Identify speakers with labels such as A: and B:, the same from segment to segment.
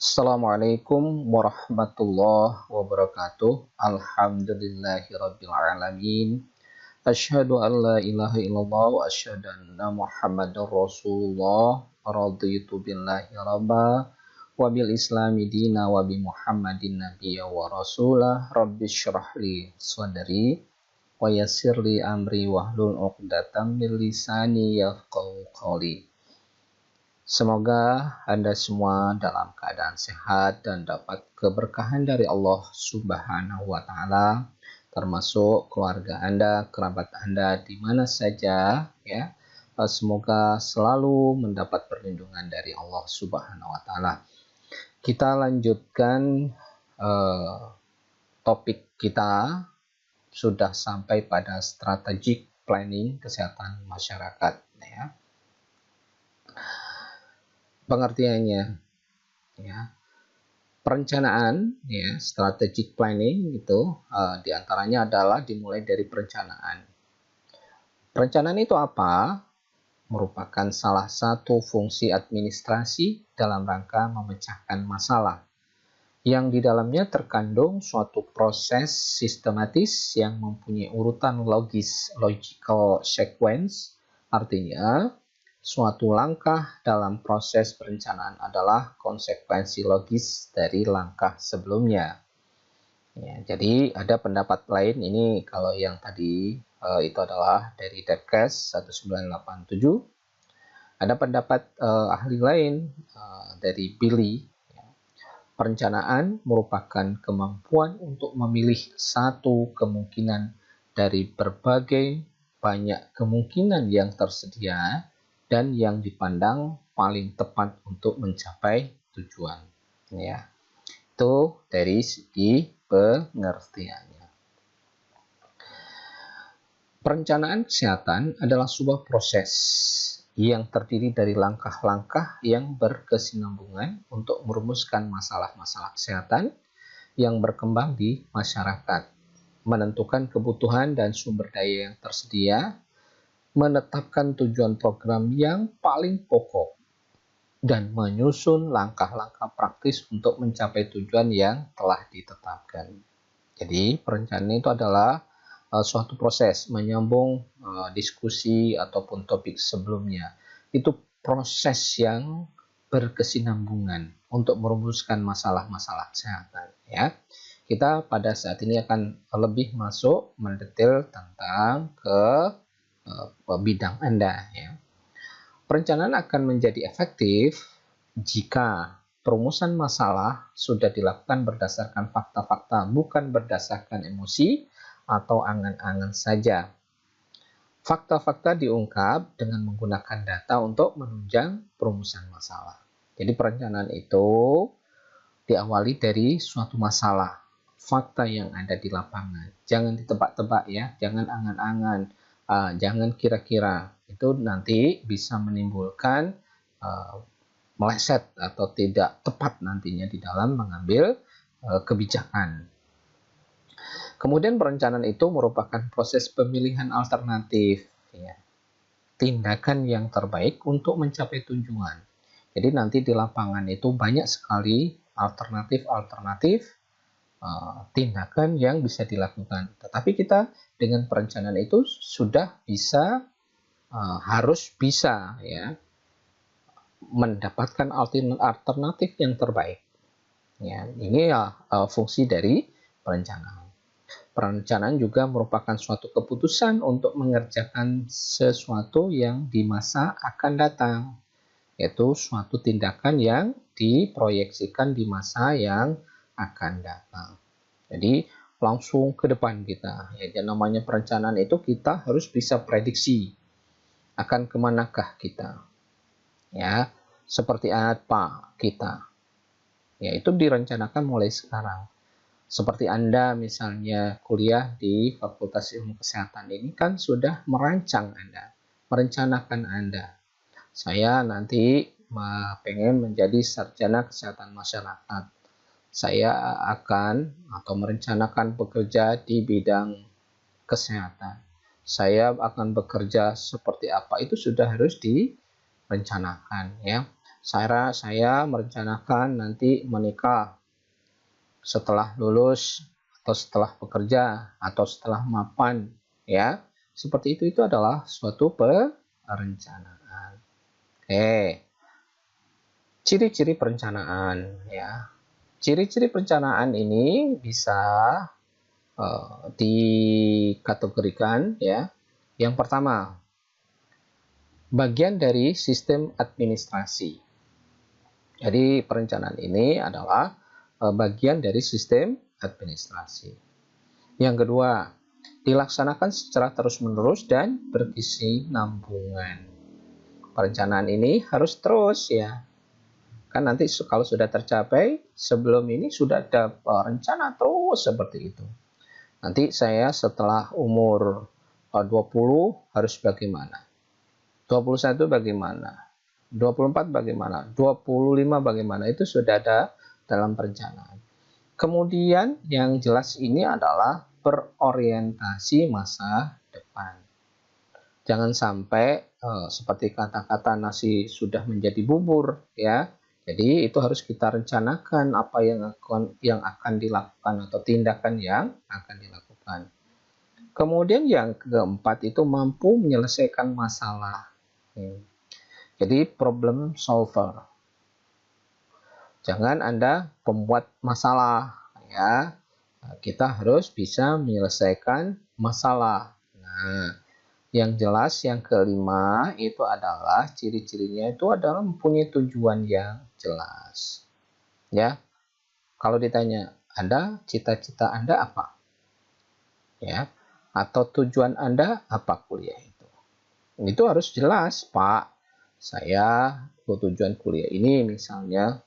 A: Assalamualaikum warahmatullahi wabarakatuh. Alhamdulillahirabbil alamin. Asyhadu an la ilaha illallah wa asyhadu anna Muhammadar Rasulullah. Raditu billahi rabba wa bil islami dina wa bi Muhammadin nabiyya wa rasulah. Rabbish shrah li sadri wa yassir li amri wahlul 'uqdatam min lisani yafqahu qawli. Semoga Anda semua dalam keadaan sehat dan dapat keberkahan dari Allah Subhanahu wa Ta'ala, termasuk keluarga Anda, kerabat Anda di mana saja, ya. Semoga selalu mendapat perlindungan dari Allah Subhanahu wa Ta'ala. Kita lanjutkan topik kita, sudah sampai pada strategic planning kesehatan masyarakat, ya. Pengertiannya, ya, perencanaan, ya, strategic planning itu diantaranya adalah dimulai dari perencanaan. Perencanaan itu apa? Merupakan salah satu fungsi administrasi dalam rangka memecahkan masalah, yang di dalamnya terkandung suatu proses sistematis yang mempunyai urutan logical sequence. Artinya, suatu langkah dalam proses perencanaan adalah konsekuensi logis dari langkah sebelumnya. Ya, jadi ada pendapat lain, ini kalau yang tadi itu adalah dari Debcast 1987. Ada pendapat ahli lain dari Billy. Perencanaan merupakan kemampuan untuk memilih satu kemungkinan dari berbagai banyak kemungkinan yang tersedia dan yang dipandang paling tepat untuk mencapai tujuan. Ya, itu dari segi pengertiannya. Perencanaan kesehatan adalah sebuah proses yang terdiri dari langkah-langkah yang berkesinambungan untuk merumuskan masalah-masalah kesehatan yang berkembang di masyarakat, menentukan kebutuhan dan sumber daya yang tersedia, menetapkan tujuan program yang paling pokok, dan menyusun langkah-langkah praktis untuk mencapai tujuan yang telah ditetapkan. Jadi, perencanaan itu adalah suatu proses menyambung diskusi ataupun topik sebelumnya. Itu proses yang berkesinambungan untuk merumuskan masalah-masalah kesehatan, ya. Kita pada saat ini akan lebih masuk mendetail tentang bidang Anda, ya. Perencanaan akan menjadi efektif jika perumusan masalah sudah dilakukan berdasarkan fakta-fakta, bukan berdasarkan emosi atau angan-angan saja. Fakta-fakta diungkap dengan menggunakan data untuk menunjang perumusan masalah. Jadi perencanaan itu diawali dari suatu masalah, fakta yang ada di lapangan. Jangan ditebak-tebak, ya, jangan angan-angan, jangan kira-kira. Itu nanti bisa menimbulkan meleset atau tidak tepat nantinya di dalam mengambil kebijakan. Kemudian perencanaan itu merupakan proses pemilihan alternatif, ya, tindakan yang terbaik untuk mencapai tujuan. Jadi nanti di lapangan itu banyak sekali alternatif tindakan yang bisa dilakukan. Tetapi kita dengan perencanaan itu sudah bisa harus bisa, ya, mendapatkan alternatif yang terbaik. Ya, ini ya fungsi dari perencanaan. Perencanaan juga merupakan suatu keputusan untuk mengerjakan sesuatu yang di masa akan datang, yaitu suatu tindakan yang diproyeksikan di masa yang akan datang. Jadi langsung ke depan kita. Ya, yang namanya perencanaan itu kita harus bisa prediksi akan kemanakah kita, ya, seperti apa kita. Ya, itu direncanakan mulai sekarang. Seperti Anda misalnya kuliah di Fakultas Ilmu Kesehatan ini kan sudah merencanakan Anda. Saya nanti pengen menjadi sarjana kesehatan masyarakat. Saya akan atau merencanakan bekerja di bidang kesehatan. Saya akan bekerja seperti apa, itu sudah harus direncanakan, ya. saya merencanakan nanti menikah setelah lulus atau setelah bekerja atau setelah mapan, ya. Seperti itu adalah suatu perencanaan. Oke. Ciri-ciri perencanaan, ya. Ciri-ciri perencanaan ini bisa dikategorikan, ya. Yang pertama, bagian dari sistem administrasi. Jadi perencanaan ini adalah bagian dari sistem administrasi. Yang kedua, dilaksanakan secara terus-menerus dan berkesinambungan. Perencanaan ini harus terus, ya. Kan nanti kalau sudah tercapai, sebelum ini sudah ada rencana terus seperti itu. Nanti saya setelah umur 20 harus bagaimana? 21 bagaimana? 24 bagaimana? 25 bagaimana? Itu sudah ada dalam perencanaan. Kemudian yang jelas ini adalah berorientasi masa depan. Jangan sampai seperti kata-kata nasi sudah menjadi bubur, ya. Jadi itu harus kita rencanakan apa yang akan dilakukan atau tindakan yang akan dilakukan. Kemudian yang keempat itu mampu menyelesaikan masalah. Jadi problem solver. Jangan Anda pembuat masalah, ya. Kita harus bisa menyelesaikan masalah. Nah, yang jelas yang kelima itu adalah ciri-cirinya itu adalah mempunyai tujuan yang jelas. Ya. Kalau ditanya, Anda cita-cita Anda apa? Ya. Atau tujuan Anda apa kuliah itu? Itu harus jelas, Pak. Saya tujuan kuliah ini misalnya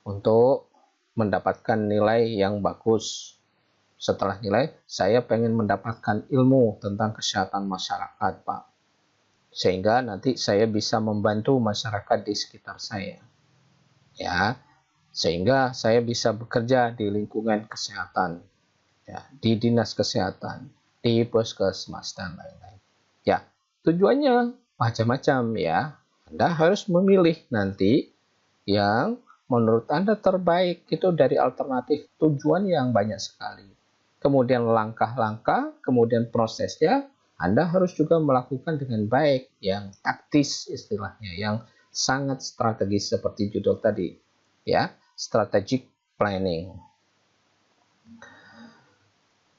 A: untuk mendapatkan nilai yang bagus. Setelah nilai, saya pengen mendapatkan ilmu tentang kesehatan masyarakat, Pak. Sehingga nanti saya bisa membantu masyarakat di sekitar saya. Ya, sehingga saya bisa bekerja di lingkungan kesehatan, ya, di dinas kesehatan, di puskesmas dan lain-lain. Ya, tujuannya macam-macam, ya. Anda harus memilih nanti yang menurut Anda terbaik itu dari alternatif tujuan yang banyak sekali. Kemudian langkah-langkah, kemudian prosesnya, Anda harus juga melakukan dengan baik, yang taktis istilahnya, yang sangat strategis seperti judul tadi, ya, strategic planning.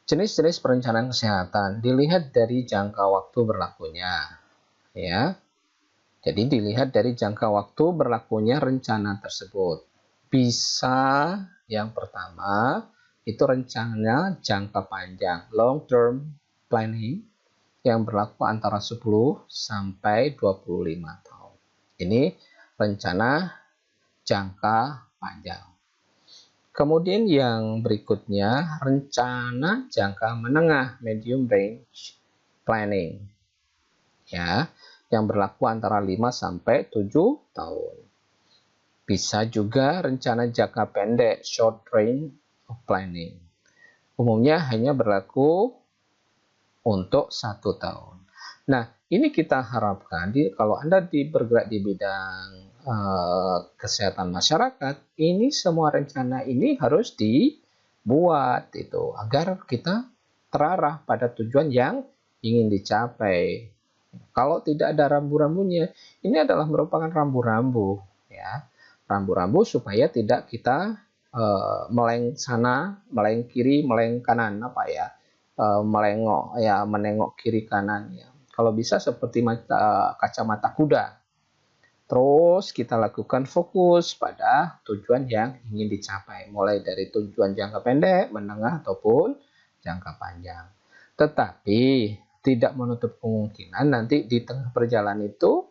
A: Jenis-jenis perencanaan kesehatan dilihat dari jangka waktu berlakunya, ya. Jadi dilihat dari jangka waktu berlakunya rencana tersebut. Bisa yang pertama itu rencana jangka panjang, long term planning, yang berlaku antara 10 sampai 25 tahun. Ini rencana jangka panjang. Kemudian yang berikutnya rencana jangka menengah, medium range planning. Ya, yang berlaku antara 5 sampai 7 tahun. Bisa juga rencana jangka pendek, short range planning. Umumnya hanya berlaku untuk 1 tahun. Nah, ini kita harapkan kalau Anda bergerak di bidang kesehatan masyarakat, ini semua rencana ini harus dibuat itu agar kita terarah pada tujuan yang ingin dicapai. Kalau tidak ada rambu-rambunya, ini adalah merupakan rambu-rambu, ya, rambu-rambu supaya tidak kita meleng sana, meleng kiri, meleng kanan, apa ya, melengok, ya, menengok kiri kanan, ya. Kalau bisa seperti kacamata kuda. Terus kita lakukan fokus pada tujuan yang ingin dicapai, mulai dari tujuan jangka pendek, menengah ataupun jangka panjang. Tetapi tidak menutup kemungkinan nanti di tengah perjalanan itu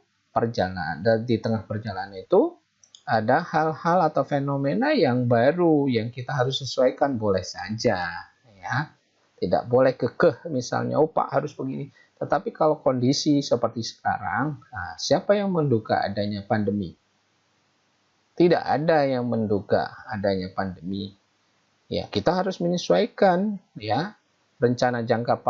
A: ada hal-hal atau fenomena yang baru yang kita harus sesuaikan, boleh saja, ya. Tidak boleh kekeh misalnya, Pak harus begini. Tetapi kalau kondisi seperti sekarang, siapa yang menduga adanya pandemi? Tidak ada yang menduga adanya pandemi. Ya, kita harus menyesuaikan, ya, rencana jangka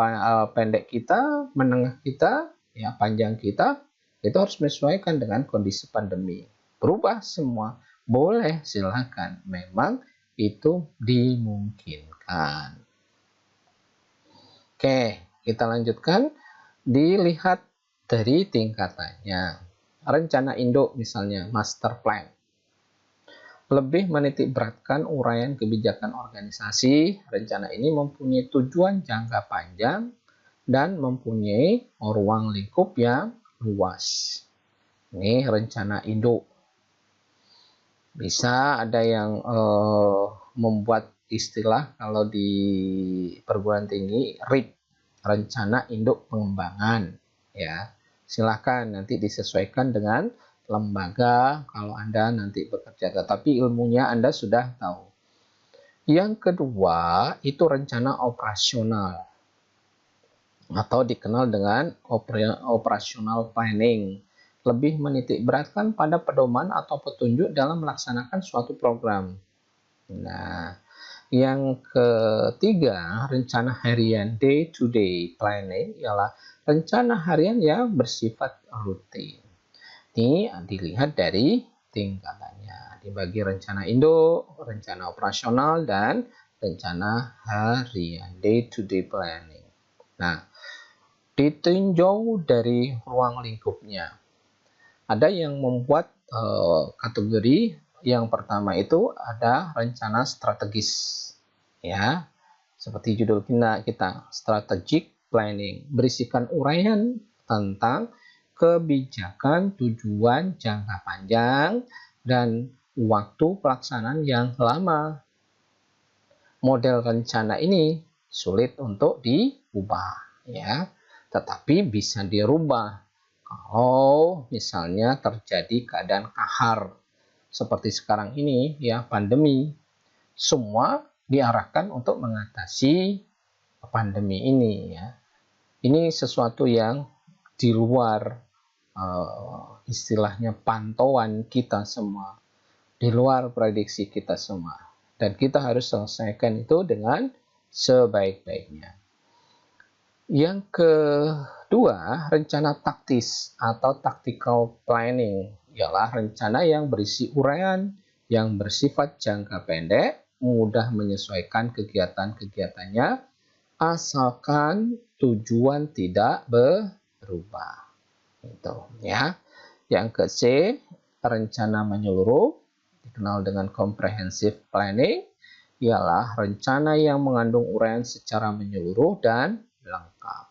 A: pendek kita, menengah kita, ya, panjang kita, itu harus menyesuaikan dengan kondisi pandemi. berubah semua, boleh, silakan. Memang itu dimungkinkan. Oke, kita lanjutkan. Dilihat dari tingkatannya. Rencana induk misalnya, master plan. Lebih menitik beratkan uraian kebijakan organisasi. Rencana ini mempunyai tujuan jangka panjang dan mempunyai ruang lingkup yang luas. Ini rencana induk. Bisa ada yang membuat istilah kalau di perguruan tinggi RIP, rencana induk pengembangan, ya. Silahkan nanti disesuaikan dengan lembaga kalau Anda nanti bekerja, tetapi ilmunya Anda sudah tahu. Yang kedua itu rencana operasional atau dikenal dengan operational planning. Lebih menitik beratkan pada pedoman atau petunjuk dalam melaksanakan suatu program. Nah, yang ketiga, rencana harian day-to-day planning ialah rencana harian yang bersifat rutin. Ini dilihat dari tingkatannya. Dibagi rencana induk, rencana operasional, dan rencana harian day-to-day planning. Nah, ditinjau dari ruang lingkupnya. Ada yang membuat kategori yang pertama itu ada rencana strategis, ya, seperti judul kita strategic planning, berisikan uraian tentang kebijakan, tujuan jangka panjang, dan waktu pelaksanaan yang lama. Model rencana ini sulit untuk diubah, ya, tetapi bisa dirubah kalau misalnya terjadi keadaan kahar seperti sekarang ini, ya, pandemi, semua diarahkan untuk mengatasi pandemi ini, ya. Ini sesuatu yang di luar istilahnya pantauan kita semua, di luar prediksi kita semua, dan kita harus selesaikan itu dengan sebaik-baiknya. Yang kedua, rencana taktis atau tactical planning ialah rencana yang berisi uraian yang bersifat jangka pendek, mudah menyesuaikan kegiatan-kegiatannya, asalkan tujuan tidak berubah. Itu, ya. Yang ke C, rencana menyeluruh, dikenal dengan comprehensive planning, ialah rencana yang mengandung uraian secara menyeluruh dan lengkap.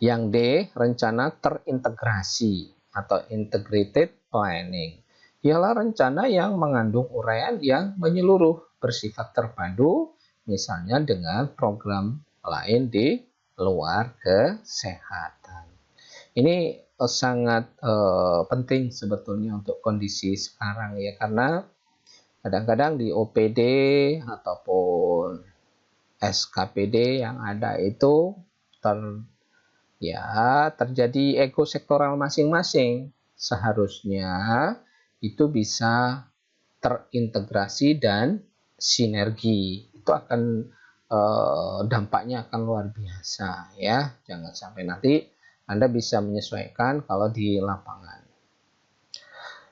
A: Yang D, rencana terintegrasi atau integrated planning, ialah rencana yang mengandung uraian yang menyeluruh, bersifat terpadu, misalnya dengan program lain di luar kesehatan. Ini sangat penting sebetulnya untuk kondisi sekarang, ya, karena kadang-kadang di OPD ataupun SKPD yang ada itu terjadi ego sektoral masing-masing. Seharusnya itu bisa terintegrasi dan sinergi. Itu akan dampaknya akan luar biasa, ya. Jangan sampai nanti Anda bisa menyesuaikan kalau di lapangan.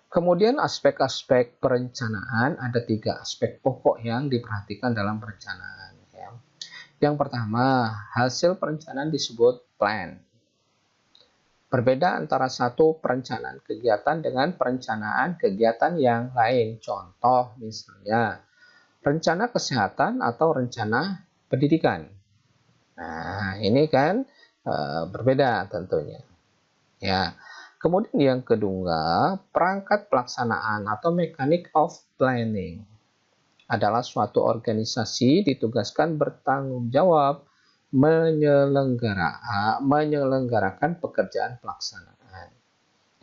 A: Kemudian aspek-aspek perencanaan, ada 3 aspek pokok yang diperhatikan dalam perencanaan, ya. Yang pertama, hasil perencanaan disebut plan. Berbeda antara satu perencanaan kegiatan dengan perencanaan kegiatan yang lain. Contoh misalnya, rencana kesehatan atau rencana pendidikan. Nah, ini kan berbeda tentunya, ya. Kemudian yang kedua, perangkat pelaksanaan atau mechanic of planning adalah suatu organisasi ditugaskan bertanggung jawab menyelenggarakan pekerjaan pelaksanaan.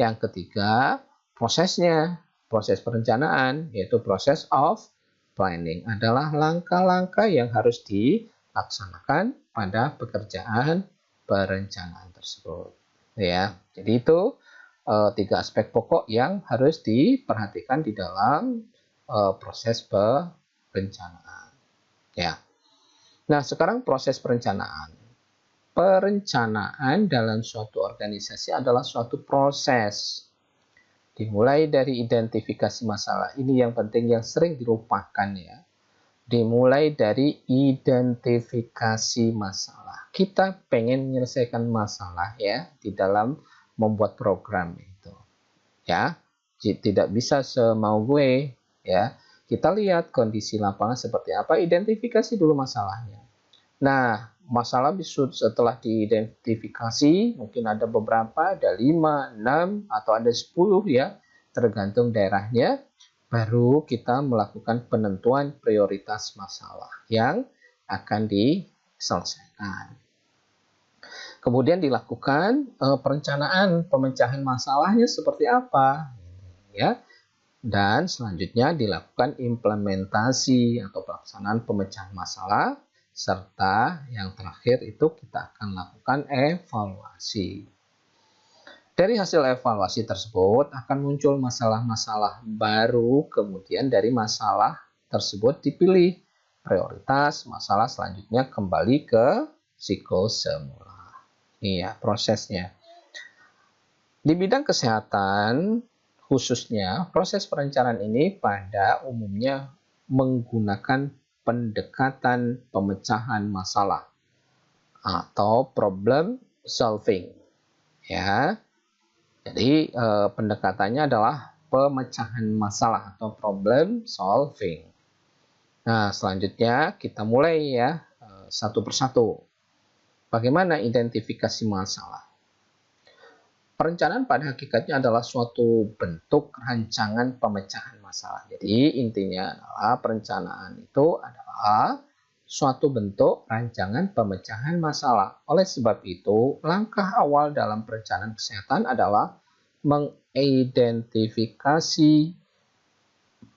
A: Yang ketiga, prosesnya, proses perencanaan, yaitu proses of planning, adalah langkah-langkah yang harus dilaksanakan pada pekerjaan perencanaan tersebut, ya. Jadi itu 3 aspek pokok yang harus diperhatikan di dalam proses perencanaan, ya. Nah, sekarang proses perencanaan. Perencanaan dalam suatu organisasi adalah suatu proses Dimulai dari identifikasi masalah. Ini yang penting, yang sering dilupakan ya. Dimulai dari identifikasi masalah. Kita pengen menyelesaikan masalah ya di dalam membuat program itu. Ya, tidak bisa semau gue ya. Kita lihat kondisi lapangan seperti apa, identifikasi dulu masalahnya. Nah, masalah setelah diidentifikasi, mungkin ada beberapa, ada 5, 6, atau ada 10 ya, tergantung daerahnya, baru kita melakukan penentuan prioritas masalah yang akan diselesaikan. Kemudian dilakukan perencanaan pemecahan masalahnya seperti apa, ya. Dan selanjutnya dilakukan implementasi atau pelaksanaan pemecahan masalah, serta yang terakhir itu kita akan lakukan evaluasi. Dari hasil evaluasi tersebut akan muncul masalah-masalah baru, kemudian dari masalah tersebut dipilih prioritas, masalah selanjutnya kembali ke siklus semula. Ini ya prosesnya. Di bidang kesehatan, khususnya, proses perencanaan ini pada umumnya menggunakan pendekatan pemecahan masalah atau problem solving. Ya, jadi pendekatannya adalah pemecahan masalah atau problem solving. Nah, selanjutnya kita mulai ya satu persatu. Bagaimana identifikasi masalah? Perencanaan pada hakikatnya adalah suatu bentuk rancangan pemecahan masalah. Jadi intinya adalah perencanaan itu adalah suatu bentuk rancangan pemecahan masalah. Oleh sebab itu, langkah awal dalam perencanaan kesehatan adalah mengidentifikasi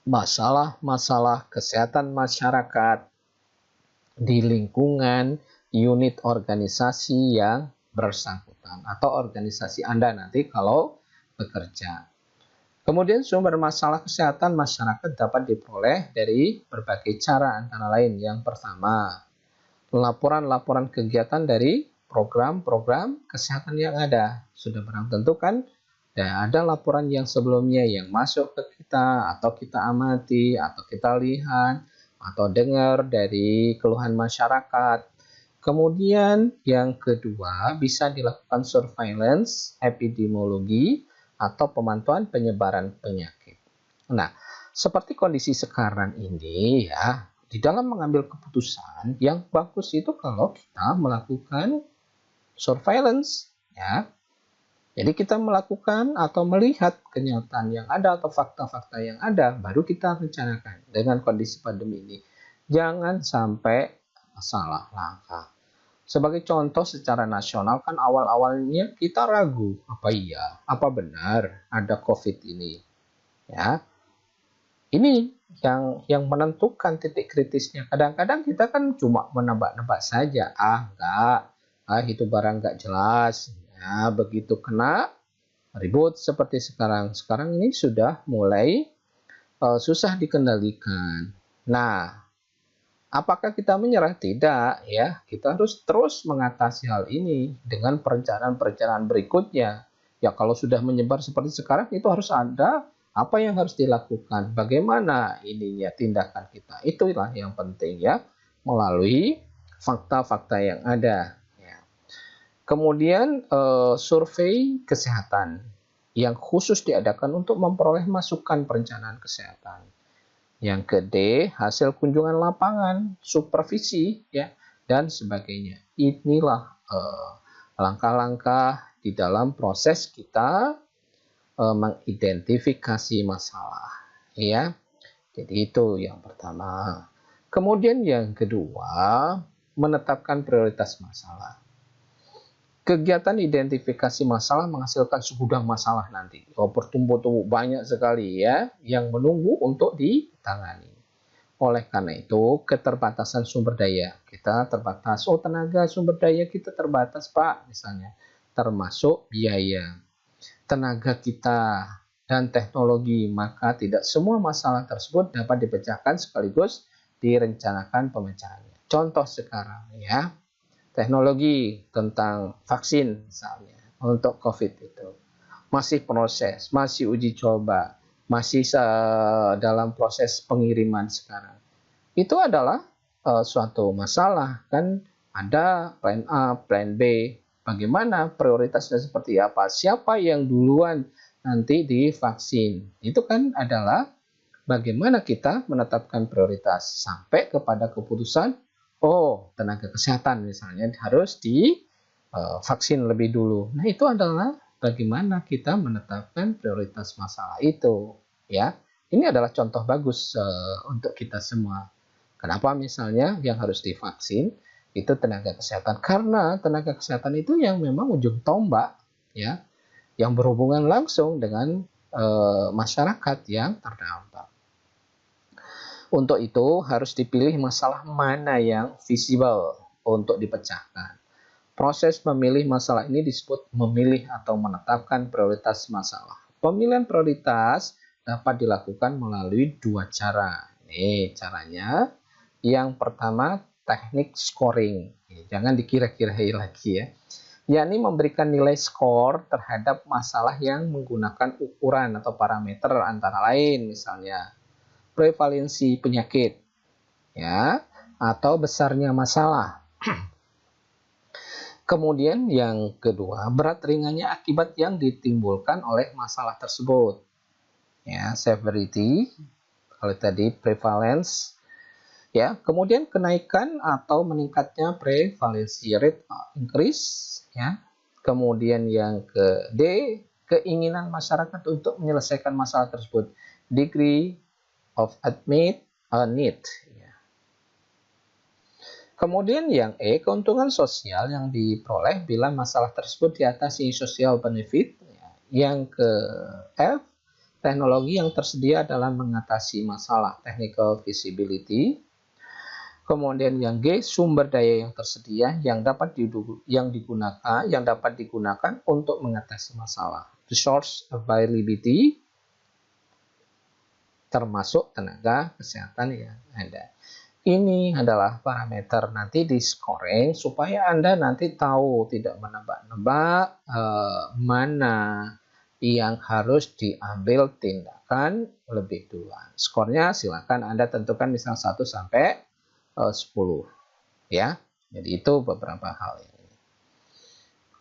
A: masalah-masalah kesehatan masyarakat di lingkungan unit organisasi yang bersangkutan atau organisasi Anda nanti kalau bekerja. Kemudian sumber masalah kesehatan masyarakat dapat diperoleh dari berbagai cara, antara lain yang pertama, laporan-laporan kegiatan dari program-program kesehatan yang ada. Sudah barang tentu kan ada laporan yang sebelumnya yang masuk ke kita atau kita amati atau kita lihat atau dengar dari keluhan masyarakat. Kemudian yang kedua bisa dilakukan surveillance epidemiologi atau pemantauan penyebaran penyakit. Nah, seperti kondisi sekarang ini ya, di dalam mengambil keputusan yang bagus itu kalau kita melakukan surveillance ya. Jadi kita melakukan atau melihat kenyataan yang ada atau fakta-fakta yang ada baru kita rencanakan dengan kondisi pandemi ini. Jangan sampai salah langkah. Sebagai contoh secara nasional kan awal-awalnya kita ragu, apa iya, apa benar ada COVID ini. Ya. Ini yang menentukan titik kritisnya. Kadang-kadang kita kan cuma menebak-nebak saja. Enggak. Itu barang enggak jelas. Ya, begitu kena ribut seperti sekarang. Sekarang ini sudah mulai susah dikendalikan. Nah, apakah kita menyerah? Tidak, ya. Kita harus terus mengatasi hal ini dengan perencanaan-perencanaan berikutnya. Ya, kalau sudah menyebar seperti sekarang, itu harus ada apa yang harus dilakukan, bagaimana ininya tindakan kita. Itulah yang penting ya, melalui fakta-fakta yang ada. Ya. Kemudian survei kesehatan yang khusus diadakan untuk memperoleh masukan perencanaan kesehatan. Yang kedua, hasil kunjungan lapangan, supervisi, ya, dan sebagainya. Inilah langkah-langkah di dalam proses kita mengidentifikasi masalah, ya. Jadi itu yang pertama. Kemudian yang kedua, menetapkan prioritas masalah. Kegiatan identifikasi masalah menghasilkan segudang masalah nanti. Bertumpuk-tumpuk banyak sekali ya yang menunggu untuk ditangani. Oleh karena itu, keterbatasan sumber daya. Kita terbatas, tenaga sumber daya kita terbatas, Pak, misalnya. Termasuk biaya, tenaga kita, dan teknologi. Maka tidak semua masalah tersebut dapat dipecahkan sekaligus direncanakan pemecahannya. Contoh sekarang ya. Teknologi tentang vaksin misalnya untuk COVID itu. masih proses, masih uji coba, masih dalam proses pengiriman sekarang. Itu adalah suatu masalah, kan ada plan A, plan B, bagaimana prioritasnya seperti apa, siapa yang duluan nanti divaksin. Itu kan adalah bagaimana kita menetapkan prioritas sampai kepada keputusan, oh tenaga kesehatan misalnya harus divaksin lebih dulu. Nah itu adalah bagaimana kita menetapkan prioritas masalah itu, ya. Ini adalah contoh bagus untuk kita semua. Kenapa misalnya yang harus divaksin itu tenaga kesehatan? Karena tenaga kesehatan itu yang memang ujung tombak, ya, yang berhubungan langsung dengan masyarakat yang terdampak. Untuk itu harus dipilih masalah mana yang visible untuk dipecahkan. Proses memilih masalah ini disebut memilih atau menetapkan prioritas masalah. Pemilihan prioritas dapat dilakukan melalui dua cara. Nih caranya. Yang pertama teknik scoring. Jangan dikira-kirai lagi ya. Yakni memberikan nilai skor terhadap masalah yang menggunakan ukuran atau parameter antara lain misalnya prevalensi penyakit, ya, atau besarnya masalah. Kemudian yang kedua, berat ringannya akibat yang ditimbulkan oleh masalah tersebut. Ya, severity, kalau tadi prevalence, ya. Kemudian kenaikan atau meningkatnya prevalensi rate increase, ya. Kemudian yang ke D, keinginan masyarakat untuk menyelesaikan masalah tersebut. Degree of admit need. Kemudian yang E, keuntungan sosial yang diperoleh bila masalah tersebut diatasi social benefit. Yang ke F, teknologi yang tersedia dalam mengatasi masalah technical feasibility. Kemudian yang G, sumber daya yang tersedia yang dapat digunakan untuk mengatasi masalah. Resource availability, termasuk tenaga kesehatan yang ada. Ini adalah parameter nanti di scoring supaya Anda nanti tahu, tidak menebak-nebak mana yang harus diambil tindakan lebih duluan. Skornya silakan Anda tentukan misal 1 sampai 10 ya. Jadi itu beberapa hal ini.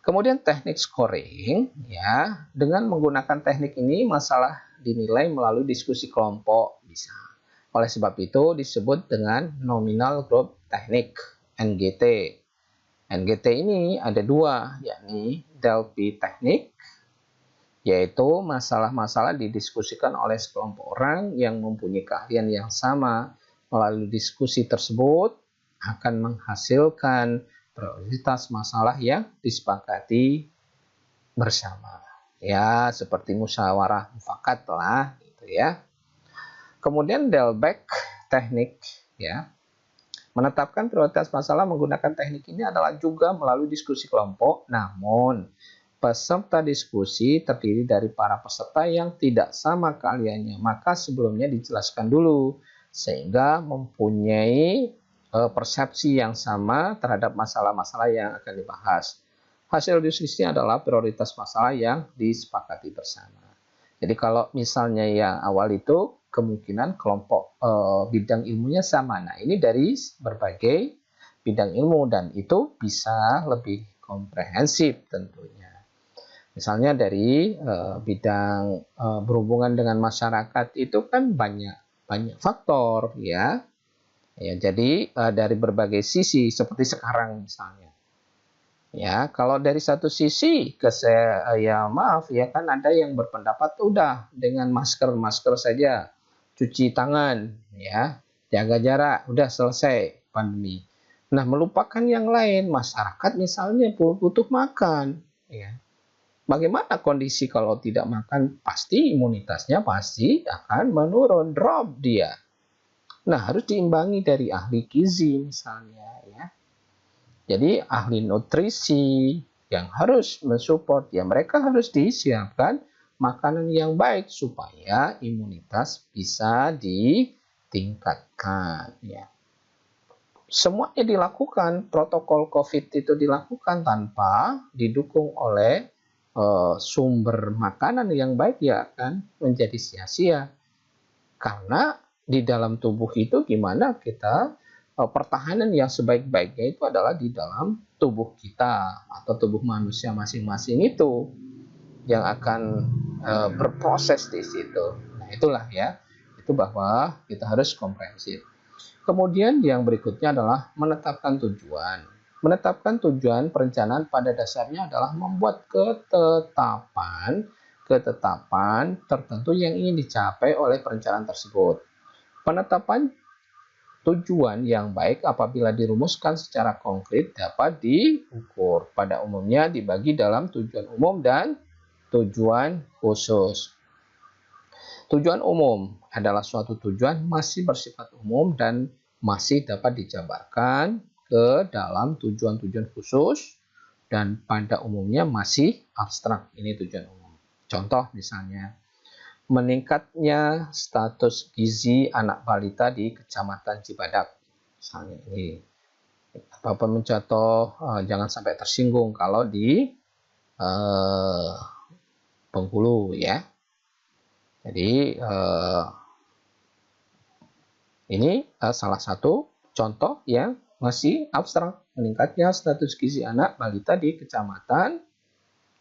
A: Kemudian teknik scoring, ya, dengan menggunakan teknik ini masalah dinilai melalui diskusi kelompok bisa. Oleh sebab itu disebut dengan nominal group technique (NGT). NGT ini ada dua, yakni Delphi teknik, yaitu masalah-masalah didiskusikan oleh sekelompok orang yang mempunyai keahlian yang sama. Melalui diskusi tersebut akan menghasilkan prioritas masalah yang disepakati bersama. Ya, seperti musyawarah mufakat lah gitu ya. Kemudian Delbecq teknik, ya. Menetapkan prioritas masalah menggunakan teknik ini adalah juga melalui diskusi kelompok, namun peserta diskusi terdiri dari para peserta yang tidak sama keahliannya, maka sebelumnya dijelaskan dulu sehingga mempunyai persepsi yang sama terhadap masalah-masalah yang akan dibahas. Hasil diskusi adalah prioritas masalah yang disepakati bersama. Jadi kalau misalnya yang awal itu kemungkinan kelompok bidang ilmunya sama. Nah ini dari berbagai bidang ilmu dan itu bisa lebih komprehensif tentunya. Misalnya dari bidang berhubungan dengan masyarakat itu kan banyak faktor ya. Ya, jadi dari berbagai sisi seperti sekarang misalnya. Ya, kalau dari satu sisi ya maaf ya kan ada yang berpendapat udah dengan masker saja, cuci tangan ya, jaga jarak, udah selesai pandemi. Nah, melupakan yang lain, masyarakat misalnya butuh makan ya. Bagaimana kondisi kalau tidak makan? Pasti imunitasnya pasti akan menurun, drop dia. Nah, harus diimbangi dari ahli gizi misalnya ya. Jadi ahli nutrisi yang harus mensupport ya, mereka harus disiapkan makanan yang baik supaya imunitas bisa ditingkatkan ya. Semuanya dilakukan, protokol COVID itu dilakukan tanpa didukung oleh sumber makanan yang baik ya akan menjadi sia-sia. Karena di dalam tubuh itu gimana kita pertahanan yang sebaik-baiknya itu adalah di dalam tubuh kita atau tubuh manusia masing-masing itu yang akan berproses di situ. Nah, itulah ya, itu bahwa kita harus komprehensif. Kemudian yang berikutnya adalah menetapkan tujuan. Menetapkan tujuan perencanaan pada dasarnya adalah membuat ketetapan tertentu yang ingin dicapai oleh perencanaan tersebut. Penetapan tujuan yang baik apabila dirumuskan secara konkret dapat diukur. Pada umumnya dibagi dalam tujuan umum dan tujuan khusus. Tujuan umum adalah suatu tujuan masih bersifat umum dan masih dapat dijabarkan ke dalam tujuan-tujuan khusus dan pada umumnya masih abstrak. Ini tujuan umum. Contoh misalnya, meningkatnya status gizi anak balita di Kecamatan Cibadak. Misalnya ini. Apapun mencontoh, jangan sampai tersinggung kalau di Bengkulu ya. Jadi ini salah satu contoh yang masih abstrak, meningkatnya status gizi anak balita di Kecamatan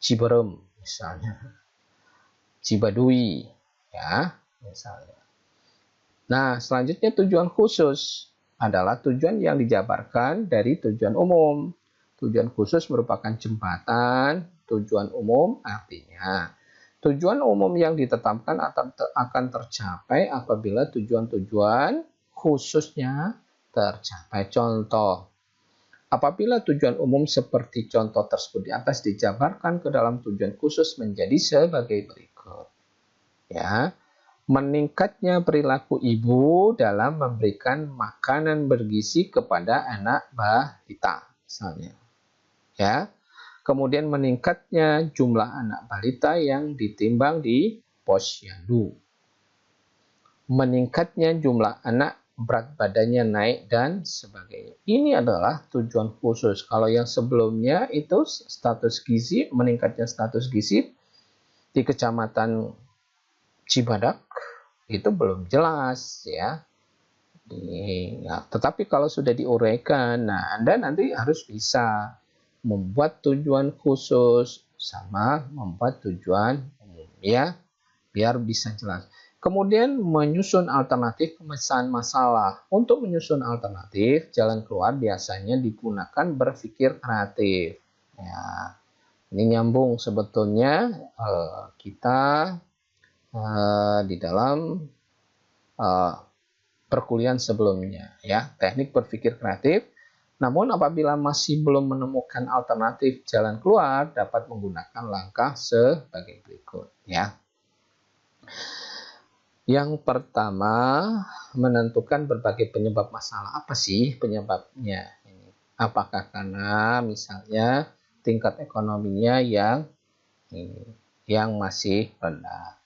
A: Ciberem misalnya, Cibadui ya misalnya. Nah, selanjutnya tujuan khusus adalah tujuan yang dijabarkan dari tujuan umum. Tujuan khusus merupakan jembatan tujuan umum, artinya tujuan umum yang ditetapkan akan tercapai apabila tujuan-tujuan khususnya tercapai. Contoh, apabila tujuan umum seperti contoh tersebut di atas dijabarkan ke dalam tujuan khusus menjadi sebagai berikut. Ya, meningkatnya perilaku ibu dalam memberikan makanan bergizi kepada anak balita, misalnya. Ya. Kemudian meningkatnya jumlah anak balita yang ditimbang di posyandu. Meningkatnya jumlah anak berat badannya naik dan sebagainya. Ini adalah tujuan khusus. Kalau yang sebelumnya itu status gizi, meningkatnya status gizi di Kecamatan Cibadak itu belum jelas ya. Tetapi kalau sudah diuraikan, nah Anda nanti harus bisa membuat tujuan khusus sama membuat tujuan umum ya, biar bisa jelas. Kemudian menyusun alternatif pemecahan masalah. Untuk menyusun alternatif jalan keluar biasanya digunakan berpikir kreatif. Ya, ini nyambung sebetulnya kita di dalam perkuliahan sebelumnya ya, teknik berpikir kreatif. Namun apabila masih belum menemukan alternatif jalan keluar, dapat menggunakan langkah sebagai berikut ya. Yang pertama, menentukan berbagai penyebab masalah. Apa sih penyebabnya? Apakah karena misalnya tingkat ekonominya yang masih rendah,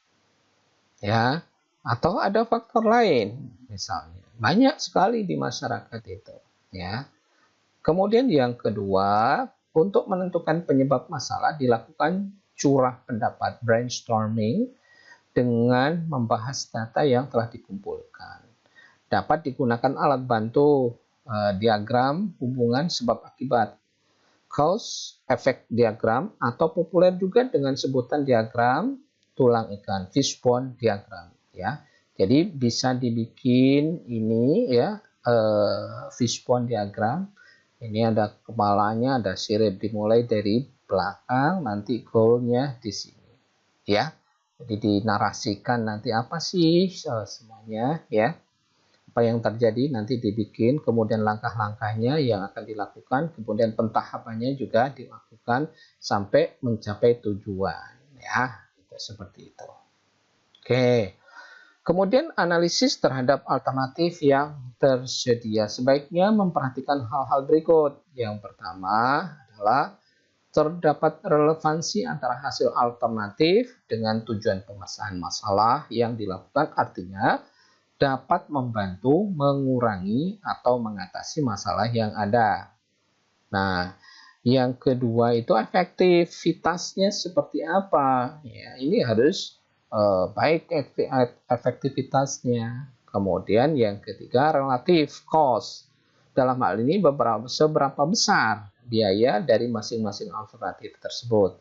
A: ya, atau ada faktor lain, misalnya banyak sekali di masyarakat itu, ya. Kemudian yang kedua, untuk menentukan penyebab masalah dilakukan curah pendapat brainstorming dengan membahas data yang telah dikumpulkan. Dapat digunakan alat bantu diagram hubungan sebab akibat, cause effect diagram, atau populer juga dengan sebutan diagram tulang ikan, fishbone diagram ya. Jadi bisa dibikin ini ya, fishbone diagram. Ini ada kepalanya, ada sirip, dimulai dari belakang, nanti goalnya di sini, ya. Jadi dinarasikan nanti apa sih semuanya, ya. Apa yang terjadi nanti dibikin, kemudian langkah-langkahnya yang akan dilakukan, kemudian pentahapannya juga dilakukan sampai mencapai tujuan, ya. Seperti itu. Oke. Kemudian analisis terhadap alternatif yang tersedia. Sebaiknya memperhatikan hal-hal berikut. Yang pertama adalah terdapat relevansi antara hasil alternatif dengan tujuan pemecahan masalah yang dilakukan, artinya dapat membantu mengurangi atau mengatasi masalah yang ada. Nah, Yang kedua itu efektivitasnya seperti apa? Ya, ini harus baik efektivitasnya. Kemudian yang ketiga relatif cost. Dalam hal ini seberapa besar biaya dari masing-masing alternatif tersebut.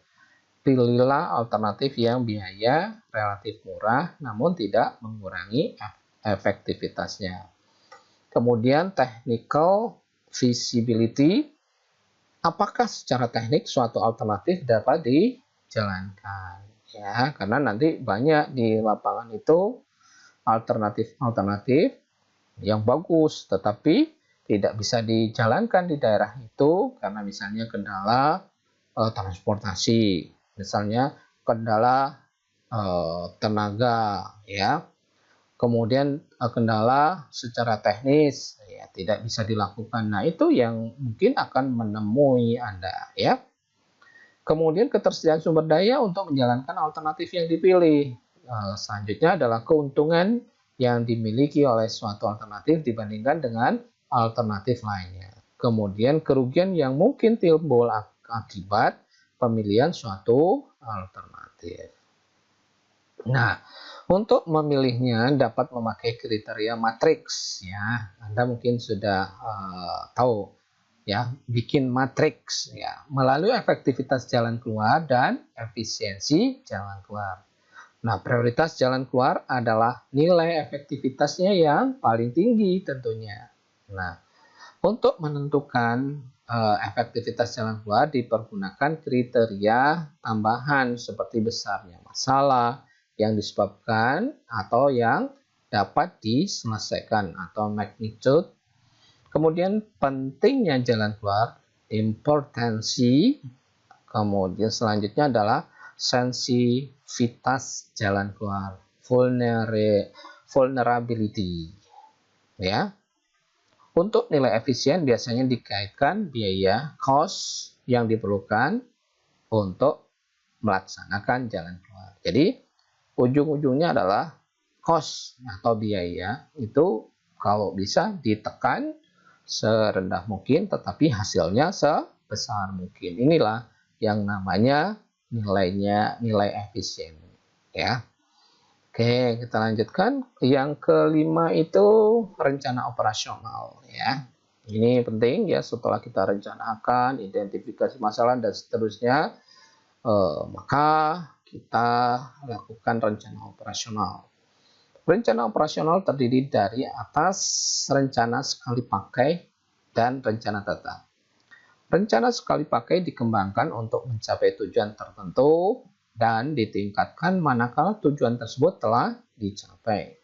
A: Pilihlah alternatif yang biaya relatif murah namun tidak mengurangi efektivitasnya. Kemudian technical feasibility, apakah secara teknik suatu alternatif dapat dijalankan? Ya, karena nanti banyak di lapangan itu alternatif-alternatif yang bagus, tetapi tidak bisa dijalankan di daerah itu karena misalnya kendala transportasi, misalnya kendala tenaga, ya. Kemudian kendala secara teknis ya tidak bisa dilakukan. Nah, itu yang mungkin akan menemui Anda, ya. Kemudian ketersediaan sumber daya untuk menjalankan alternatif yang dipilih. Selanjutnya adalah keuntungan yang dimiliki oleh suatu alternatif dibandingkan dengan alternatif lainnya. Kemudian kerugian yang mungkin timbul akibat pemilihan suatu alternatif. Nah, untuk memilihnya dapat memakai kriteria matriks, ya. Anda mungkin sudah tahu, ya, bikin matriks, ya, melalui efektivitas jalan keluar dan efisiensi jalan keluar. Nah, prioritas jalan keluar adalah nilai efektivitasnya yang paling tinggi tentunya. Nah, untuk menentukan efektivitas jalan keluar dipergunakan kriteria tambahan seperti besarnya masalah yang disebabkan atau yang dapat diselesaikan atau magnitude. Kemudian pentingnya jalan keluar, importansi. Kemudian selanjutnya adalah sensitivitas jalan keluar, vulnerability, ya. Untuk nilai efisien biasanya dikaitkan biaya cost yang diperlukan untuk melaksanakan jalan keluar. Jadi ujung-ujungnya adalah cost atau biaya itu kalau bisa ditekan serendah mungkin tetapi hasilnya sebesar mungkin. Inilah yang namanya nilai efisien, ya. Oke, kita lanjutkan. Yang kelima itu rencana operasional, ya. Ini penting ya, setelah kita rencanakan, identifikasi masalah dan seterusnya, maka kita lakukan rencana operasional. Rencana operasional terdiri dari atas rencana sekali pakai dan rencana tetap. Rencana sekali pakai dikembangkan untuk mencapai tujuan tertentu dan ditingkatkan manakala tujuan tersebut telah dicapai.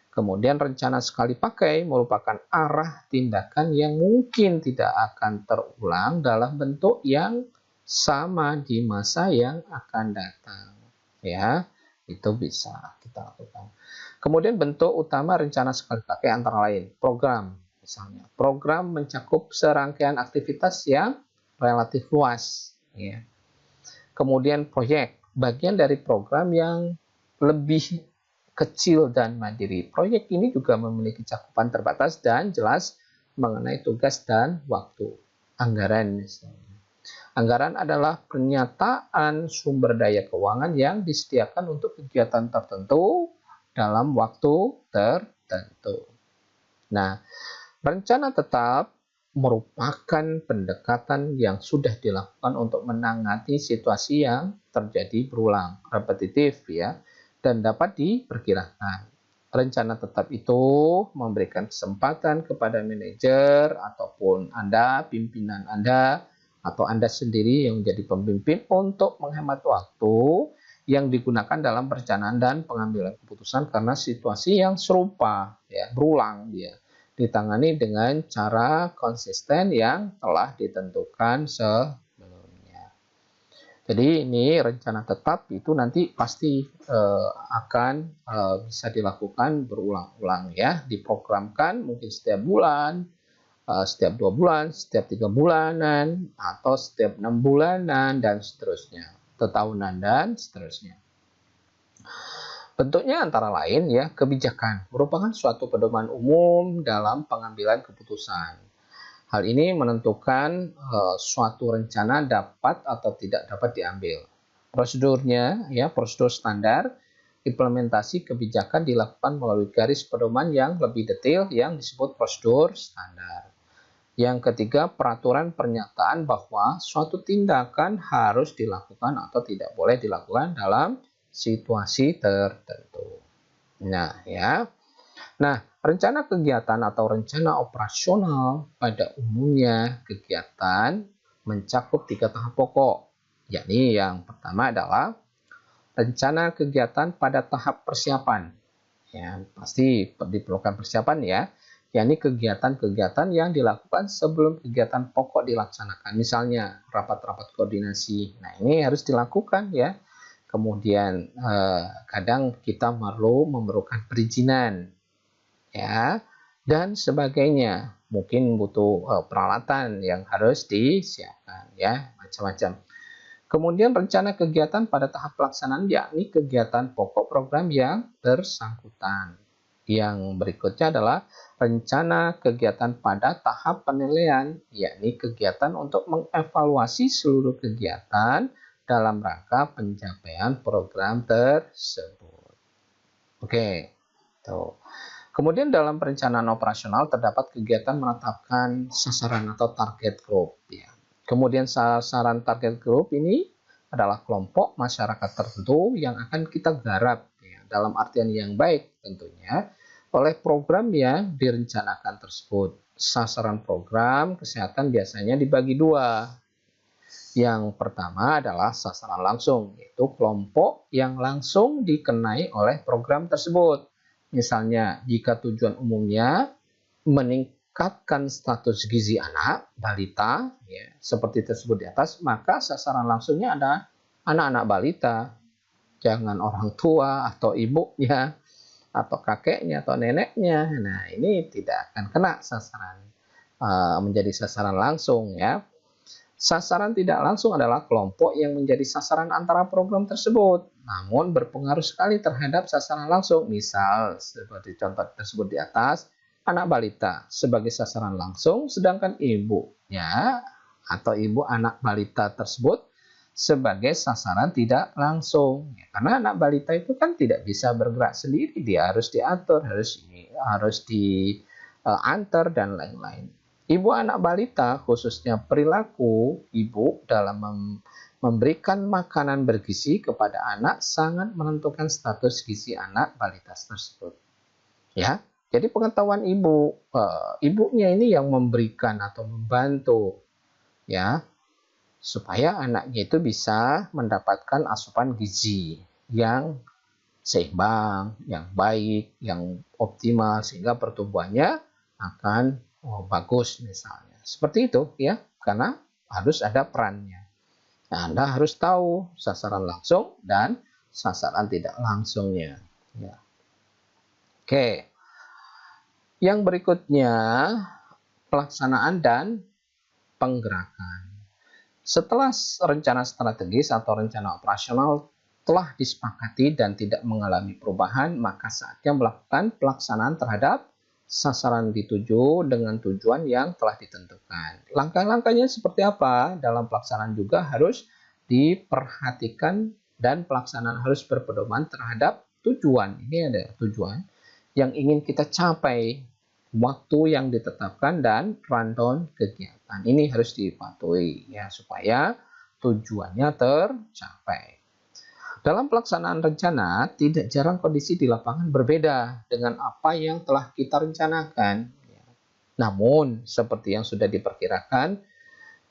A: Kemudian rencana sekali pakai merupakan arah tindakan yang mungkin tidak akan terulang dalam bentuk yang sama di masa yang akan datang. Ya, itu bisa kita lakukan. Kemudian bentuk utama rencana sekali pakai antara lain program. Misalnya, program mencakup serangkaian aktivitas yang relatif luas. Ya. Kemudian proyek, bagian dari program yang lebih kecil dan mandiri. Proyek ini juga memiliki cakupan terbatas dan jelas mengenai tugas dan waktu. Anggaran misalnya. Anggaran adalah pernyataan sumber daya keuangan yang disediakan untuk kegiatan tertentu dalam waktu tertentu. Nah, rencana tetap merupakan pendekatan yang sudah dilakukan untuk menangani situasi yang terjadi berulang, repetitif, ya, dan dapat diperkirakan. Rencana tetap itu memberikan kesempatan kepada manajer ataupun Anda, pimpinan Anda, atau Anda sendiri yang menjadi pemimpin untuk menghemat waktu yang digunakan dalam perencanaan dan pengambilan keputusan karena situasi yang serupa, ya, berulang dia. Ditangani dengan cara konsisten yang telah ditentukan sebelumnya. Jadi ini rencana tetap itu nanti pasti akan bisa dilakukan berulang-ulang, ya, diprogramkan mungkin setiap bulan, setiap 2 bulan, setiap 3 bulanan, atau setiap 6 bulanan dan seterusnya, setahunan dan seterusnya. Bentuknya antara lain, ya, kebijakan merupakan suatu pedoman umum dalam pengambilan keputusan. Hal ini menentukan suatu rencana dapat atau tidak dapat diambil. Prosedurnya, ya, prosedur standar implementasi kebijakan dilakukan melalui garis pedoman yang lebih detail yang disebut prosedur standar. Yang ketiga, peraturan pernyataan bahwa suatu tindakan harus dilakukan atau tidak boleh dilakukan dalam situasi tertentu. Nah, ya. Nah, rencana kegiatan atau rencana operasional pada umumnya kegiatan mencakup 3 tahap pokok, yakni yang pertama adalah rencana kegiatan pada tahap persiapan. Ya, pasti diperlukan persiapan ya, yakni kegiatan-kegiatan yang dilakukan sebelum kegiatan pokok dilaksanakan. Misalnya rapat-rapat koordinasi. Nah, ini harus dilakukan ya. Kemudian kadang kita memerlukan perizinan ya, dan sebagainya. Mungkin butuh peralatan yang harus disiapkan ya, macam-macam. Kemudian rencana kegiatan pada tahap pelaksanaan, yakni kegiatan pokok program yang bersangkutan. Yang berikutnya adalah rencana kegiatan pada tahap penilaian, yakni kegiatan untuk mengevaluasi seluruh kegiatan dalam rangka pencapaian program tersebut. Oke, tuh. Kemudian dalam perencanaan operasional terdapat kegiatan menetapkan sasaran atau target group. Ya. Kemudian sasaran target group ini adalah kelompok masyarakat tertentu yang akan kita garap ya, dalam artian yang baik tentunya oleh program yang direncanakan tersebut. Sasaran program kesehatan biasanya dibagi dua. Yang pertama adalah sasaran langsung, yaitu kelompok yang langsung dikenai oleh program tersebut. Misalnya, jika tujuan umumnya meningkatkan status gizi anak, balita, ya, seperti tersebut di atas, maka sasaran langsungnya adalah anak-anak balita. Jangan orang tua atau ibunya, atau kakeknya, atau neneknya. Nah, ini tidak akan kena sasaran, menjadi sasaran langsung ya. Sasaran tidak langsung adalah kelompok yang menjadi sasaran antara program tersebut, namun berpengaruh sekali terhadap sasaran langsung. Misal, seperti contoh tersebut di atas, anak balita sebagai sasaran langsung, sedangkan ibunya atau ibu anak balita tersebut sebagai sasaran tidak langsung. Ya, karena anak balita itu kan tidak bisa bergerak sendiri, dia harus diatur, harus diantar, dan lain-lain. Ibu anak balita, khususnya perilaku ibu dalam memberikan makanan bergizi kepada anak sangat menentukan status gizi anak balita tersebut. Ya, jadi pengetahuan ibunya ini yang memberikan atau membantu ya supaya anaknya itu bisa mendapatkan asupan gizi yang seimbang, yang baik, yang optimal sehingga pertumbuhannya akan bagus misalnya. Seperti itu ya, karena harus ada perannya. Nah, Anda harus tahu sasaran langsung dan sasaran tidak langsungnya. Ya. Oke. Yang berikutnya, pelaksanaan dan penggerakan. Setelah rencana strategis atau rencana operasional telah disepakati dan tidak mengalami perubahan, maka saatnya melakukan pelaksanaan terhadap sasaran dituju dengan tujuan yang telah ditentukan. Langkah-langkahnya seperti apa? Dalam pelaksanaan juga harus diperhatikan dan pelaksanaan harus berpedoman terhadap tujuan. Ini ada tujuan yang ingin kita capai, waktu yang ditetapkan, dan rundown kegiatan. Ini harus dipatuhi ya supaya tujuannya tercapai. Dalam pelaksanaan rencana, tidak jarang kondisi di lapangan berbeda dengan apa yang telah kita rencanakan. Namun, seperti yang sudah diperkirakan,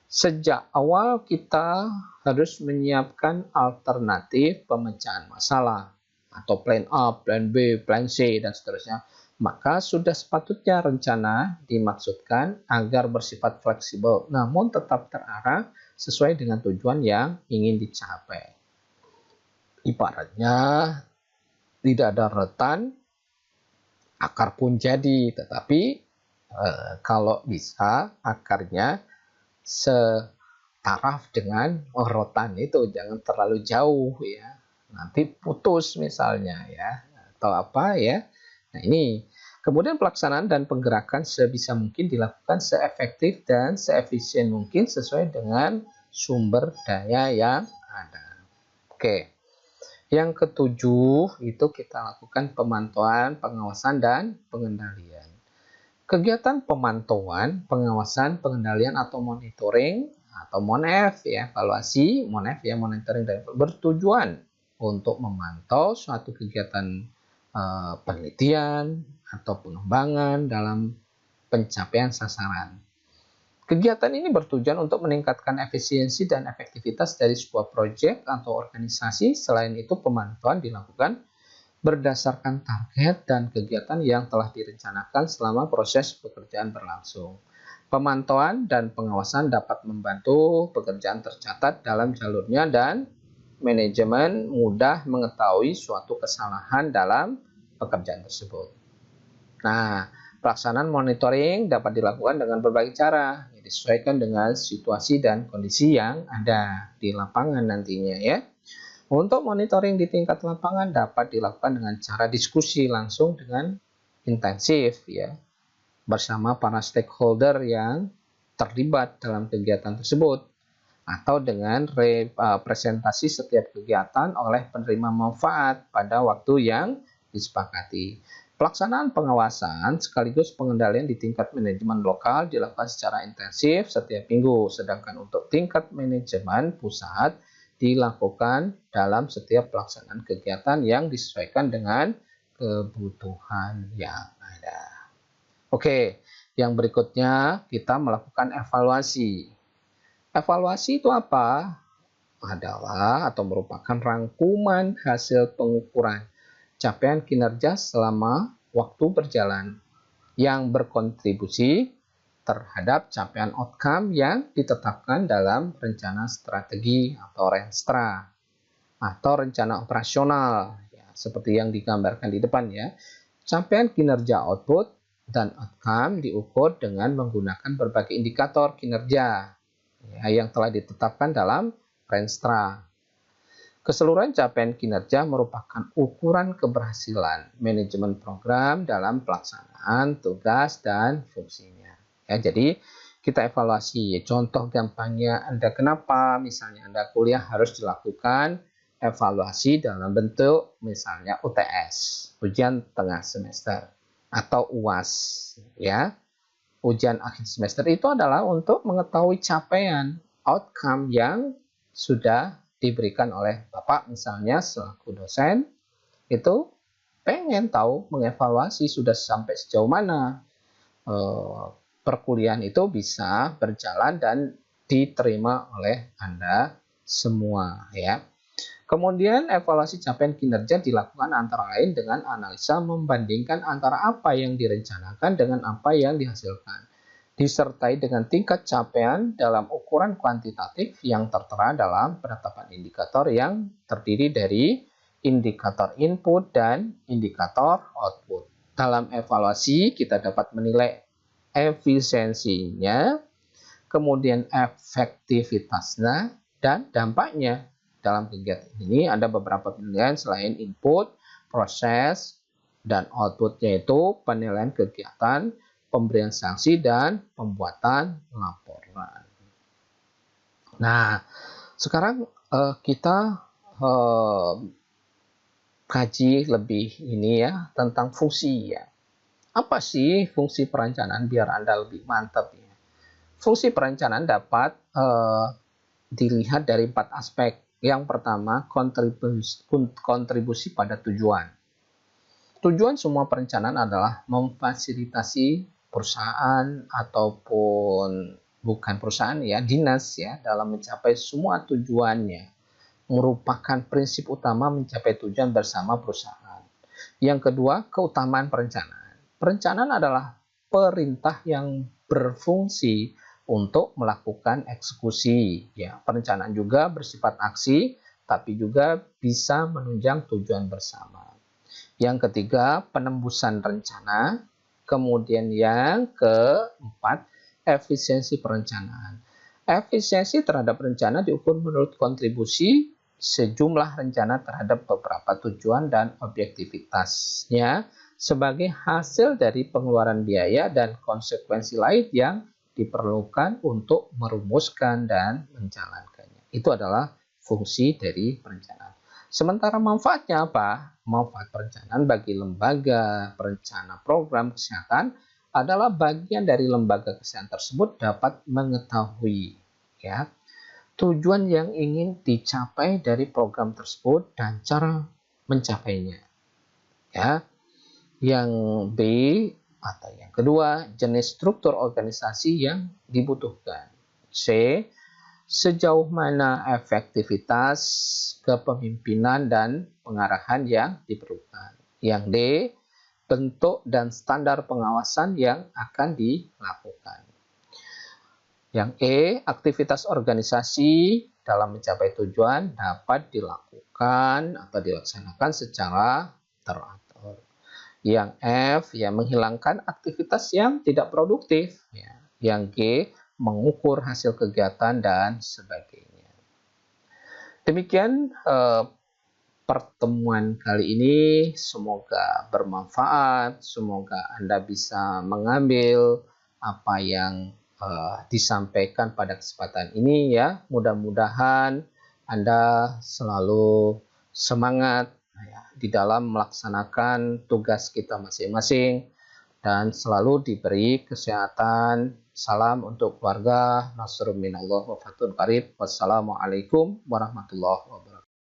A: sejak awal kita harus menyiapkan alternatif pemecahan masalah, atau plan A, plan B, plan C, dan seterusnya. Maka sudah sepatutnya rencana dimaksudkan agar bersifat fleksibel, namun tetap terarah sesuai dengan tujuan yang ingin dicapai. Ibaratnya tidak ada retan, akar pun jadi, tetapi kalau bisa akarnya setaraf dengan rotan itu, jangan terlalu jauh ya, nanti putus misalnya ya, atau apa ya. Nah, ini Kemudian pelaksanaan dan penggerakan sebisa mungkin dilakukan seefektif dan seefisien mungkin sesuai dengan sumber daya yang ada. Oke. Yang ketujuh itu kita lakukan pemantauan, pengawasan, dan pengendalian. Kegiatan pemantauan, pengawasan, pengendalian atau monitoring atau MONEF ya, evaluasi, MONEF ya, monitoring dan bertujuan untuk memantau suatu kegiatan penelitian atau pengembangan dalam pencapaian sasaran. Kegiatan ini bertujuan untuk meningkatkan efisiensi dan efektivitas dari sebuah proyek atau organisasi. Selain itu, pemantauan dilakukan berdasarkan target dan kegiatan yang telah direncanakan selama proses pekerjaan berlangsung. Pemantauan dan pengawasan dapat membantu pekerjaan tercatat dalam jalurnya dan manajemen mudah mengetahui suatu kesalahan dalam pekerjaan tersebut. Nah, pelaksanaan monitoring dapat dilakukan dengan berbagai cara, disesuaikan dengan situasi dan kondisi yang ada di lapangan nantinya ya. Untuk monitoring di tingkat lapangan dapat dilakukan dengan cara diskusi langsung dengan intensif ya, bersama para stakeholder yang terlibat dalam kegiatan tersebut, atau dengan representasi setiap kegiatan oleh penerima manfaat pada waktu yang disepakati. Pelaksanaan pengawasan sekaligus pengendalian di tingkat manajemen lokal dilakukan secara intensif setiap minggu, sedangkan untuk tingkat manajemen pusat dilakukan dalam setiap pelaksanaan kegiatan yang disesuaikan dengan kebutuhan yang ada. Oke, yang berikutnya kita melakukan evaluasi. Evaluasi itu apa? Adalah atau merupakan rangkuman hasil pengukuran capaian kinerja selama waktu berjalan yang berkontribusi terhadap capaian outcome yang ditetapkan dalam rencana strategi atau Renstra atau rencana operasional ya, seperti yang digambarkan di depan ya. Capaian kinerja output dan outcome diukur dengan menggunakan berbagai indikator kinerja ya, yang telah ditetapkan dalam Renstra. Keseluruhan capaian kinerja merupakan ukuran keberhasilan manajemen program dalam pelaksanaan tugas dan fungsinya. Ya, jadi kita evaluasi. Contoh gampangnya, Anda kenapa misalnya Anda kuliah harus dilakukan evaluasi dalam bentuk misalnya UTS, ujian tengah semester, atau UAS, ya. Ujian akhir semester itu adalah untuk mengetahui capaian outcome yang sudah diberikan oleh Bapak misalnya selaku dosen, itu pengen tahu mengevaluasi sudah sampai sejauh mana perkuliahan itu bisa berjalan dan diterima oleh Anda semua ya. Kemudian evaluasi capaian kinerja dilakukan antara lain dengan analisa membandingkan antara apa yang direncanakan dengan apa yang dihasilkan, disertai dengan tingkat capaian dalam ukuran kuantitatif yang tertera dalam penetapan indikator yang terdiri dari indikator input dan indikator output. Dalam evaluasi kita dapat menilai efisiensinya, kemudian efektivitasnya, dan dampaknya. Dalam kegiatan ini ada beberapa penilaian selain input, proses, dan outputnya itu penilaian kegiatan, pemberian sanksi, dan pembuatan laporan. Nah, sekarang kita kaji lebih ini ya tentang fungsi ya. Apa sih fungsi perencanaan biar Anda lebih mantap ya? Fungsi perencanaan dapat dilihat dari 4 aspek. Yang pertama, kontribusi pada tujuan. Tujuan semua perencanaan adalah memfasilitasi perusahaan ataupun bukan perusahaan ya, dinas ya, dalam mencapai semua tujuannya. Merupakan prinsip utama mencapai tujuan bersama perusahaan. Yang kedua, keutamaan perencanaan. Perencanaan adalah perintah yang berfungsi untuk melakukan eksekusi. Ya, perencanaan juga bersifat aksi, tapi juga bisa menunjang tujuan bersama. Yang ketiga, penembusan rencana. Kemudian yang keempat, efisiensi perencanaan. Efisiensi terhadap rencana diukur menurut kontribusi sejumlah rencana terhadap beberapa tujuan dan objektivitasnya sebagai hasil dari pengeluaran biaya dan konsekuensi lain yang diperlukan untuk merumuskan dan menjalankannya. Itu adalah fungsi dari perencanaan. Sementara manfaatnya apa? Manfaat perencanaan bagi lembaga perencana program kesehatan adalah bagian dari lembaga kesehatan tersebut dapat mengetahui ya tujuan yang ingin dicapai dari program tersebut dan cara mencapainya. Ya. Yang B atau yang kedua, jenis struktur organisasi yang dibutuhkan. C, sejauh mana efektivitas kepemimpinan dan pengarahan yang diperlukan. Yang D, bentuk dan standar pengawasan yang akan dilakukan. Yang E, aktivitas organisasi dalam mencapai tujuan dapat dilakukan atau dilaksanakan secara teratur. Yang F, ya menghilangkan aktivitas yang tidak produktif. Ya. Yang G, mengukur hasil kegiatan dan sebagainya. Demikian pertemuan kali ini, semoga bermanfaat, semoga Anda bisa mengambil apa yang disampaikan pada kesempatan ini ya. Mudah-mudahan Anda selalu semangat di dalam melaksanakan tugas kita masing-masing dan selalu diberi kesehatan. Salam untuk keluarga. Nasrun minallah wa fathun qarib. Wassalamualaikum warahmatullahi wabarakatuh.